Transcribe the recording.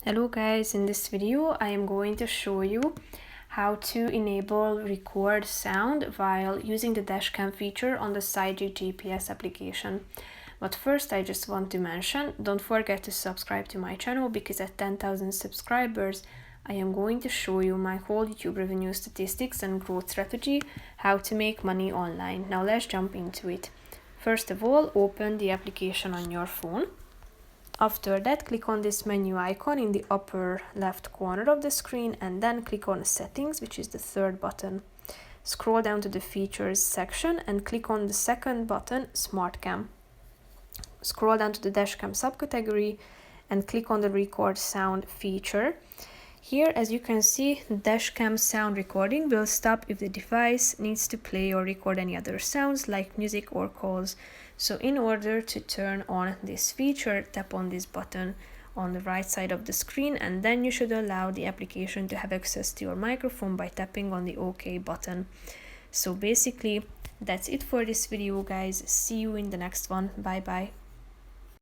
Hello guys, in this video I am going to show you how to enable record sound while using the dashcam feature on the Sygic GPS application. But first I just want to mention, don't forget to subscribe to my channel because at 10,000 subscribers I am going to show you my whole YouTube revenue statistics and growth strategy, how to make money online. Now let's jump into it. First of all, open the application on your phone. After that, click on this menu icon in the upper left corner of the screen and then click on Settings, which is the third button. Scroll down to the Features section and click on the second button, Smart Cam. Scroll down to the Dashcam subcategory and click on the Record Sound feature. Here, as you can see, dashcam sound recording will stop if the device needs to play or record any other sounds like music or calls. So in order to turn on this feature, tap on this button on the right side of the screen and then you should allow the application to have access to your microphone by tapping on the OK button. So basically, that's it for this video guys. See you in the next one. Bye bye.